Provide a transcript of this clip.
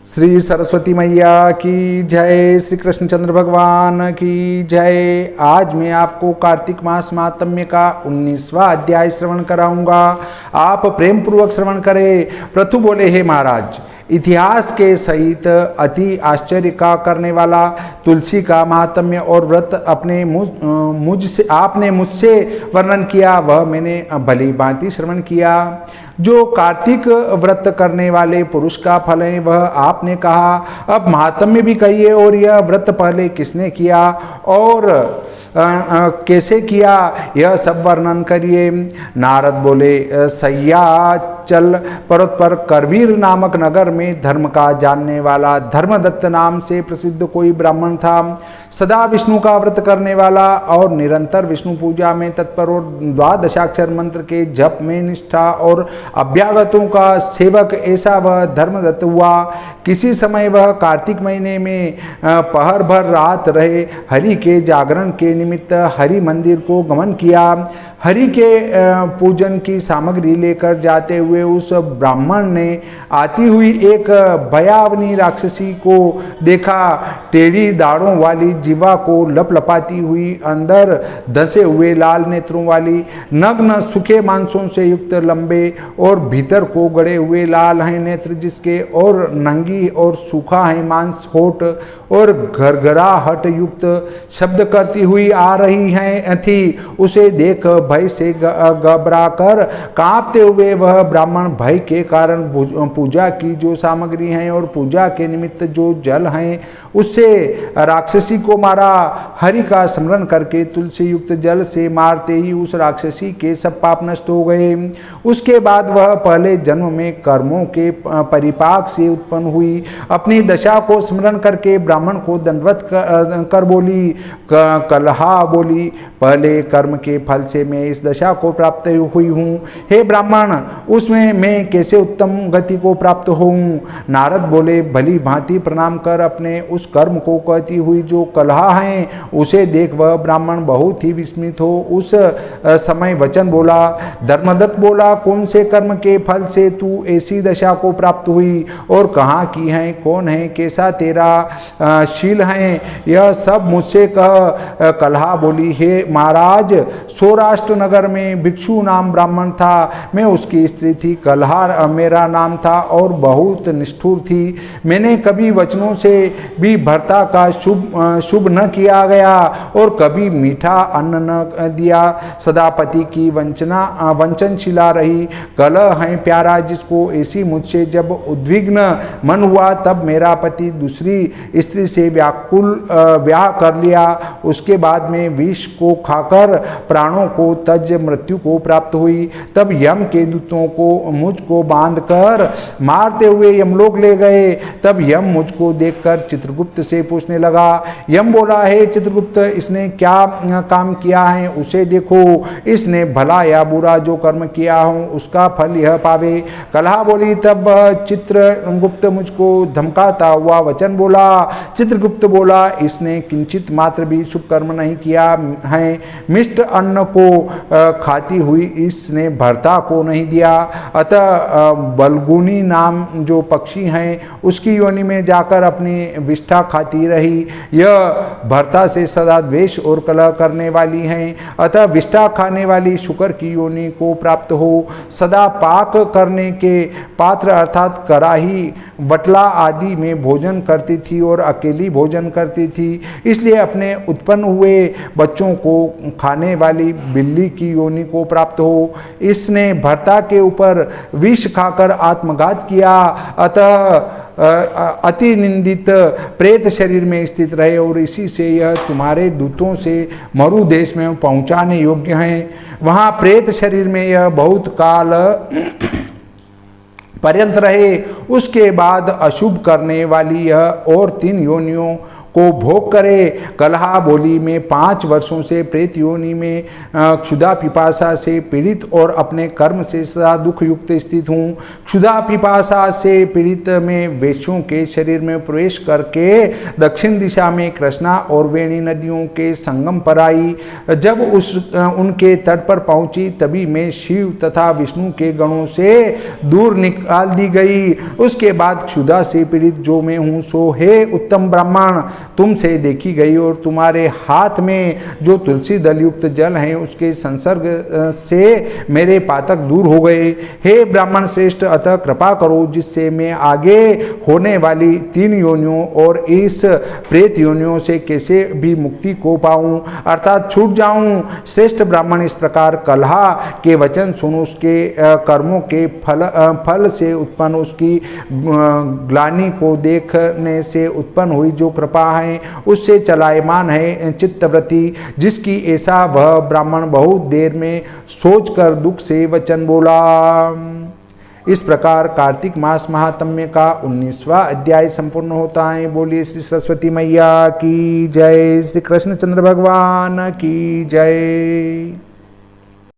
श्री सरस्वती मैया की जय, श्री कृष्णचंद्र भगवान की जय। आज मैं आपको कार्तिक मास महात्म्य का 19वां अध्याय श्रवण कराऊंगा। आप प्रेम पूर्वक श्रवण करें। प्रथु बोले, हे महाराज, इतिहास के सहित अति आश्चर्य का करने वाला तुलसी का महात्म्य और व्रत आपने मुझसे वर्णन किया, वह मैंने भली भांति श्रवण किया। जो कार्तिक व्रत करने वाले पुरुष का फल है वह आपने कहा। अब महात्म्य भी कहिए, और यह व्रत पहले किसने किया और कैसे किया, यह सब वर्णन करिए। नारद बोले, सह्याचल पर्वत पर करवीर नामक नगर में धर्म का जानने वाला धर्मदत्त नाम से प्रसिद्ध कोई ब्राह्मण था। सदा विष्णु का व्रत करने वाला और निरंतर विष्णु पूजा में तत्पर और द्वादशाक्षर मंत्र के जप में निष्ठा और अभ्यागतों का सेवक, ऐसा वह धर्मदत्त हुआ। किसी समय वह कार्तिक महीने में पहर भर रात रहे हरि के जागरण के निमित्त हरि मंदिर को गमन किया। हरि के पूजन की सामग्री लेकर जाते हुए उस ब्राह्मण ने आती हुई एक भयावनी राक्षसी को देखा। टेढ़ी दाढ़ों वाली जीवा को लपलपाती हुई, अंदर धंसे हुए लाल नेत्रों वाली, नग्न सूखे मांसों से युक्त लंबे और भीतर को गड़े हुए लाल हैं नेत्र जिसके, और नंगी और सूखा है मांस होठ, और घरघराहट युक्त शब्द करती हुई आ रही हैं थी। उसे देख भय से घबरा कर कांपते हुए वह ब्राह्मण भय के कारण पूजा की जो सामग्री हैं और पूजा के निमित्त जो जल हैं उससे राक्षसी को मारा। हरि का स्मरण करके तुलसी युक्त जल से मारते ही उस राक्षसी के सब पाप नष्ट हो गए। उसके बाद वह पहले जन्म में कर्मों के परिपाक से उत्पन्न हुई। अपनी दशा को स्मरण करके ब्राह्मण को दंडवत कर बोली, कलहा बोली, पहले कर्म के फल से मैं इस दशा को प्राप्त हुई हूँ। हे ब्राह्मण, उसमें मैं कैसे उत्तम गति को प्राप्त होऊं? नारद बोले, भली भांति प्रणाम कर अपने उस कर्म को कहती हुई जो कलहा है उसे देख वह ब्राह्मण बहुत ही विस्मित हो उस समय वचन बोला। धर्मदत्त बोला, कौन से कर्म के फल से तू ऐसी दशा को प्राप्त हुई और कहाँ की है, कौन है, कैसा तेरा शील है, यह सब मुझसे कह। कलहा बोली, हे महाराज, सौराष्ट्र नगर में भिक्षु नाम ब्राह्मण था। मैं उसकी स्त्री थी। कलहा मेरा नाम था और बहुत निष्ठुर थी। मैंने कभी वचनों से भी भर्ता का शुभ न किया गया और कभी मीठा अन्न न दिया। सदा पति की वंचनशीला रही। कलह है प्यारा जिसको ऐसी मुझसे जब उद्विग्न मन हुआ तब मेरा पति दूसरी स्त्री से व्याह कर लिया। उसके बाद में विष को खाकर प्राणों को तज मृत्यु को प्राप्त हुई। तब यम के दूतों को मुझको बांधकर मारते हुए यमलोक ले गए। तब यम मुझको देखकर चित्रगुप्त से पूछने लगा। यम बोला, हे चित्रगुप्त, इसने क्या काम किया है उसे देखो। इसने भला या बुरा जो कर्म किया हो उसका फल यह पावे। कलहा बोली, तब चित्रगुप्त मुझको धमकाता हुआ वचन बोला। चित्रगुप्त बोला, इसने किंचित मात्र भी शुभ कर्म नहीं किया है। मिष्ट अन्न को खाती हुई इसने भर्ता को नहीं दिया। अतः बलगुनी नाम जो पक्षी हैं उसकी योनि में जाकर अपनी विष्ठा खाती रही। यह भर्ता से सदा द्वेष और कलह करने वाली हैं। अतः विष्ठा खाने वाली शुकर की योनि को प्राप्त हो। सदा पाक करने के पात्र अर्थात कराही, बटला आदि में भोजन करती थी और अकेली भोजन करती थी, इसलिए अपने उत्पन्न हुए बच्चों को खाने वाली बिल्ली की योनि को प्राप्त हो। इसने भर्ता के ऊपर विष खाकर आत्मघात किया। अतः अति निंदित प्रेत शरीर में स्थित रहे और इसी से यह तुम्हारे दूतों से मरु देश में पहुंचाने योग्य हैं। वहाँ प्रेत शरीर में यह बहुत काल पर्यंत रहे। उसके बाद अशुभ करने वाली यह और 3 योनियों को भोग करे। कलहा बोली, मैं 5 वर्षों से प्रेत योनि में क्षुधा पिपासा से पीड़ित और अपने कर्म से सदा दुख युक्त स्थित हूँ। क्षुधा पिपासा से पीड़ित में वेश्यों के शरीर में प्रवेश करके दक्षिण दिशा में कृष्णा और वेणी नदियों के संगम पर आई। जब उनके तट पर पहुंची तभी मैं शिव तथा विष्णु के गणों से दूर निकाल दी गई। उसके बाद क्षुधा से पीड़ित जो मैं हूँ सो हे उत्तम ब्राह्मण तुमसे देखी गई और तुम्हारे हाथ में जो तुलसी दल युक्त जल है उसके संसर्ग से मेरे पातक दूर हो गए। हे ब्राह्मण श्रेष्ठ, अतः कृपा करो जिससे मैं आगे होने वाली 3 योनियों और इस प्रेत योनियों से कैसे भी मुक्ति को पाऊं अर्थात छूट जाऊं। श्रेष्ठ ब्राह्मण, इस प्रकार कलहा के वचन सुन उसके कर्मों के फल से उत्पन्न उसकी ग्लानि को देखने से उत्पन्न हुई जो कृपा है उससे चलायमान है चित्तवृत्ति, जिसकी ऐसा वह ब्राह्मण बहुत देर में सोचकर दुख से वचन बोला। इस प्रकार कार्तिक मास महात्म्य का 19वां अध्याय संपूर्ण होता है। बोलिए श्री सरस्वती मैया की जय, श्री कृष्णचंद्र भगवान की जय।